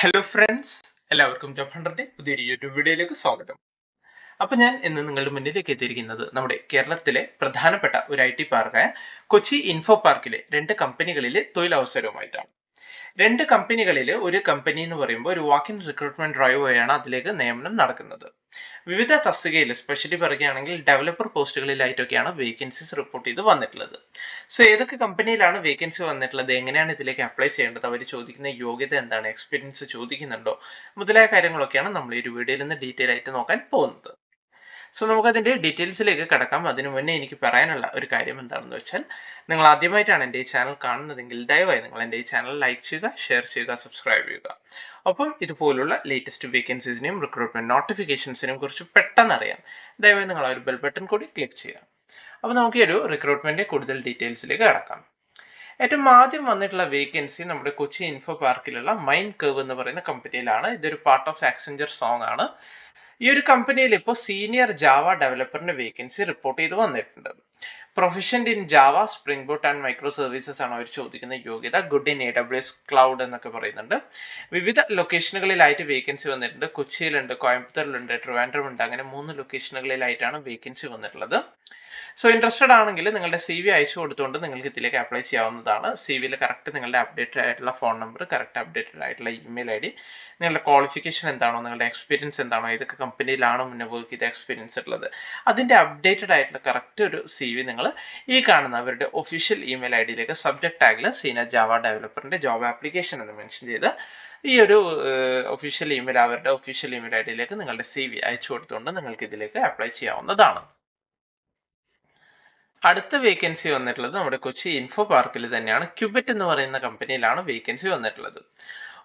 Hello friends, എല്ലാവർക്കും job ഹണ്ടറിന്റെ പുതിയൊരു YouTube വീഡിയോയിലേക്ക് സ്വാഗതം. അപ്പൊ ഞാൻ ഇന്ന് നിങ്ങളുടെ മുന്നിലേക്ക് എത്തിയിരിക്കുന്നത് നമ്മുടെ കേരളത്തിലെ പ്രധാനപ്പെട്ട ഒരു IT പാർക്കായ കൊച്ചി ഇൻഫോ പാർക്കിലെ രണ്ട് കമ്പനികളിലെ തൊഴിലവസരവുമായിട്ടാണ്. രണ്ട് കമ്പനികളിൽ ഒരു കമ്പനി എന്ന് പറയുമ്പോൾ ഒരു വാക്ക് ഇൻ റിക്രൂട്ട്മെന്റ് ഡ്രൈവ് വഴിയാണ് അതിലേക്ക് നിയമനം നടക്കുന്നത്. വിവിധ തസ്തികയിൽ സ്പെഷ്യലി പറയുകയാണെങ്കിൽ ഡെവലപ്പർ പോസ്റ്റുകളിലായിട്ടൊക്കെയാണ് വേക്കൻസീസ് റിപ്പോർട്ട് ചെയ്ത് വന്നിട്ടുള്ളത്. സോ ഏതൊക്കെ കമ്പനിയിലാണ് വേക്കൻസി വന്നിട്ടുള്ളത്, എങ്ങനെയാണ് ഇതിലേക്ക് അപ്ലൈ ചെയ്യേണ്ടത്, അവർ ചോദിക്കുന്ന യോഗ്യത എന്താണ്, എക്സ്പീരിയൻസ് ചോദിക്കുന്നുണ്ടോ, മുതലായ കാര്യങ്ങളൊക്കെയാണ് നമ്മൾ ഈ ഒരു വീഡിയോയിൽ നിന്ന് ഡീറ്റെയിൽ ആയിട്ട് നോക്കാൻ പോകുന്നത്. സോ നമുക്ക് അതിന്റെ ഡീറ്റെയിൽസിലേക്ക് കടക്കാം. അതിനു മുന്നേ എനിക്ക് പറയാനുള്ള ഒരു കാര്യം എന്താണെന്ന് വെച്ചാൽ, നിങ്ങൾ ആദ്യമായിട്ടാണ് എൻ്റെ ഈ ചാനൽ കാണുന്നതെങ്കിൽ ദയവായി നിങ്ങൾ എൻ്റെ ഈ ചാനൽ ലൈക്ക് ചെയ്യുക, ഷെയർ ചെയ്യുക, സബ്സ്ക്രൈബ് ചെയ്യുക. ഒപ്പം ഇതുപോലുള്ള ലേറ്റസ്റ്റ് വേക്കൻസീസിനെയും റിക്രൂട്ട്മെന്റ് നോട്ടിഫിക്കേഷൻസിനെയും കുറിച്ച് പെട്ടെന്ന് അറിയാൻ ദയവായി നിങ്ങൾ ആ ഒരു ബെൽ ബട്ടൺ കൂടി ക്ലിക്ക് ചെയ്യുക. അപ്പോൾ നമുക്ക് ഈ ഒരു റിക്രൂട്ട്മെന്റ് കൂടുതൽ ഡീറ്റെയിൽസിലേക്ക് കടക്കാം. ഏറ്റവും ആദ്യം വന്നിട്ടുള്ള വേക്കൻസി നമ്മുടെ കൊച്ചി ഇൻഫോ പാർക്കിലുള്ള മൈൻഡ് കർവ് എന്ന് പറയുന്ന കമ്പനിയിലാണ്. ഇതൊരു പാർട്ട് ഓഫ് ആക്സെഞ്ചർ സോങ് ആണ്. ഈ ഒരു കമ്പനിയിൽ ഇപ്പോൾ സീനിയർ ജാവ ഡെവലപ്പറിന്റെ വേക്കൻസി റിപ്പോർട്ട് ചെയ്ത് വന്നിട്ടുണ്ട്. Proficient in Java, spring boot and microservices ആണ് അവർ ചോദിക്കുന്ന യോഗ്യത. ഗുഡ് ഇൻ AWS ക്ലൗഡ് എന്നൊക്കെ പറയുന്നുണ്ട്. വിവിധ ലൊക്കേഷനുകളിലായിട്ട് വേക്കൻസി വന്നിട്ടുണ്ട്. കൊച്ചിയിലുണ്ട്, കോയമ്പത്തൂരിലുണ്ട്, ട്രിവാൻഡ്രം ഉണ്ട്. അങ്ങനെ 3 ലൊക്കേഷനുകളിലായിട്ടാണ് വേക്കൻസി വന്നിട്ടുള്ളത്. സോ ഇൻട്രസ്റ്റഡ് ആണെങ്കിൽ നിങ്ങളുടെ CV അയച്ചു കൊടുത്തുകൊണ്ട് നിങ്ങൾക്ക് ഇതിലേക്ക് അപ്ലൈ ചെയ്യാവുന്നതാണ്. CVയിൽ കറക്റ്റ് നിങ്ങളുടെ അപ്ഡേറ്റഡ് ആയിട്ടുള്ള ഫോൺ നമ്പർ, കറക്റ്റ് അപ്ഡേറ്റഡ് ആയിട്ടുള്ള ഇമെയിൽ ID, നിങ്ങളുടെ ക്വാളിഫിക്കേഷൻ എന്താണോ, നിങ്ങളുടെ എക്സ്പീരിയൻസ് എന്താണോ, ഏതൊക്കെ കമ്പനിയിലാണോ മുന്നേ വർക്ക് ചെയ്ത എക്സ്പീരിയൻസ് ഉള്ളത്, അതിന്റെ അപ്ഡേറ്റഡ് ആയിട്ടുള്ള കറക്റ്റ് ഒരു CV നിങ്ങൾ ഈ കാണുന്ന അവരുടെ ഒഫീഷ്യൽ ഇമെയിൽ IDയിലേക്ക് സബ്ജക്ട് ടാഗിൽ സീനിയർ ജാവ ഡെവലപ്പറിന്റെ ജോബ് ആപ്ലിക്കേഷൻ എന്ന് മെൻഷൻ ചെയ്ത് ഈ ഒരു ഒഫീഷ്യൽ ഇമെയിൽ, അവരുടെ ഒഫീഷ്യൽ ഇമെയിൽ IDയിലേക്ക് നിങ്ങളുടെ CV അയച്ചു കൊടുത്തുകൊണ്ട് നിങ്ങൾക്ക് ഇതിലേക്ക് അപ്ലൈ ചെയ്യാവുന്നതാണ്. അടുത്ത വേക്കൻസി വന്നിട്ടുള്ളത് നമ്മുടെ കൊച്ചി ഇൻഫോ പാർക്കിൽ തന്നെയാണ്. ക്യൂബറ്റ് എന്ന് പറയുന്ന കമ്പനിയിലാണ് വേക്കൻസി വന്നിട്ടുള്ളത്.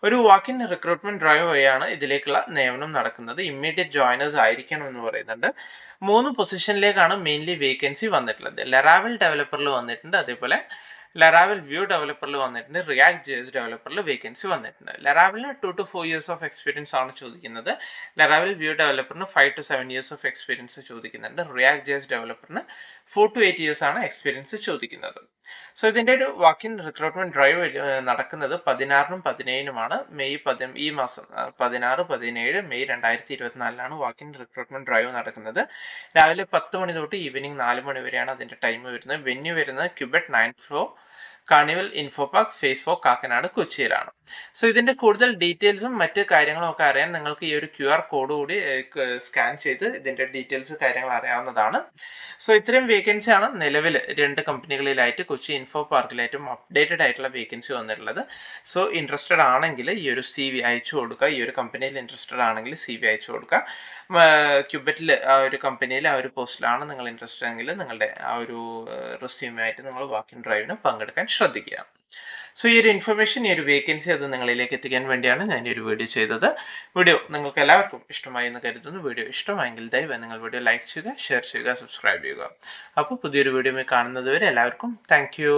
ഒരു വാക്ക് ഇൻ റിക്രൂട്ട്മെന്റ് ഡ്രൈവ് വഴിയാണ് ഇതിലേക്കുള്ള നിയമനം നടക്കുന്നത്. ഇമ്മീഡിയറ്റ് ജോയിനേഴ്സ് ആയിരിക്കണം എന്ന് പറയുന്നുണ്ട്. 3 പൊസിഷനിലേക്കാണ് മെയിൻലി വേക്കൻസി വന്നിട്ടുള്ളത്. ലെറാവൽ ഡെവലപ്പറിൽ വന്നിട്ടുണ്ട്, അതേപോലെ ലെറാവൽ വ്യൂ ഡെവലപ്പറിൽ വന്നിട്ടുണ്ട്, റിയാക്ട് JS ഡെവലപ്പറിൽ വേക്കൻസി വന്നിട്ടുണ്ട്. ലെറാവലിന് 2 to 4 years ഓഫ് എക്സ്പീരിയൻസ് ആണ് ചോദിക്കുന്നത്. ലെറാവൽ വ്യൂ ഡെവലപ്പറിന് 5 to 7 years ഓഫ് എക്സ്പീരിയൻസ് ചോദിക്കുന്നുണ്ട്. റിയാക്ട് JS ഡെവലപ്പറിന് 4 to 8 years ആണ് എക്സ്പീരിയൻസ് ചോദിക്കുന്നത്. സോ ഇതിന്റെ ഒരു വാക്ക് ഇൻ റിക്രൂട്ട്മെന്റ് ഡ്രൈവ് നടക്കുന്നത് 16-നും 17-നുമാണ്. ഈ മാസം 16, 17, May 2024 walk in recruitment drive നടക്കുന്നത്. രാവിലെ 10 മണി തൊട്ട് ഈവനിങ് 4 മണി വരെയാണ് അതിന്റെ ടൈം വരുന്നത്. വെന്യൂ വരുന്നത് Cubet 9 floor Carnival Infopark phase 4 Kakkanad, കൊച്ചിയിലാണ്. സോ ഇതിന്റെ കൂടുതൽ ഡീറ്റെയിൽസും മറ്റ് കാര്യങ്ങളും ഒക്കെ അറിയാൻ നിങ്ങൾക്ക് ഈ ഒരു QR കോഡ് കൂടി സ്കാൻ ചെയ്ത് ഇതിന്റെ ഡീറ്റെയിൽസ് കാര്യങ്ങൾ അറിയാവുന്നതാണ്. സോ ഇത്രയും വേക്കൻസി ആണ് നിലവിൽ രണ്ട് കമ്പനികളിലായിട്ട് കൊച്ചി ഇൻഫോ പാർക്കിലായിട്ടും അപ്ഡേറ്റഡ് ആയിട്ടുള്ള വേക്കൻസി വന്നിട്ടുള്ളത്. സോ ഇൻട്രസ്റ്റഡ് ആണെങ്കിൽ ഈ ഒരു CV അയച്ചു കൊടുക്കുക. ഈ ഒരു കമ്പനിയിൽ ഇൻട്രസ്റ്റഡ് ആണെങ്കിൽ CV അയച്ചു കൊടുക്കുക. ക്യൂബറ്റിൽ ആ ഒരു കമ്പനിയിൽ ആ ഒരു പോസ്റ്റിലാണ് നിങ്ങൾ ഇൻട്രസ്റ്റഡ് എങ്കിൽ നിങ്ങളുടെ ആ ഒരു റെസ്യൂമായിട്ട് നിങ്ങൾ വാക്ക് ഇൻ ഡ്രൈവിന് പങ്കെടുക്കാൻ ശ്രദ്ധിക്കുക. സോ ഈ ഒരു ഇൻഫർമേഷൻ, ഈ ഒരു വേക്കൻസി അത് നിങ്ങളിലേക്ക് എത്തിക്കാൻ വേണ്ടിയാണ് ഞാൻ ഈ ഒരു വീഡിയോ ചെയ്തത്. വീഡിയോ നിങ്ങൾക്ക് എല്ലാവർക്കും ഇഷ്ടമായി എന്ന് കരുതുന്നു. വീഡിയോ ഇഷ്ടമായെങ്കിൽ ദയവായി നിങ്ങൾ വീഡിയോ ലൈക്ക് ചെയ്യുക, ഷെയർ ചെയ്യുക, സബ്സ്ക്രൈബ് ചെയ്യുക. അപ്പോൾ പുതിയൊരു വീഡിയോ കാണുന്നത് വരെ എല്ലാവർക്കും താങ്ക് യു.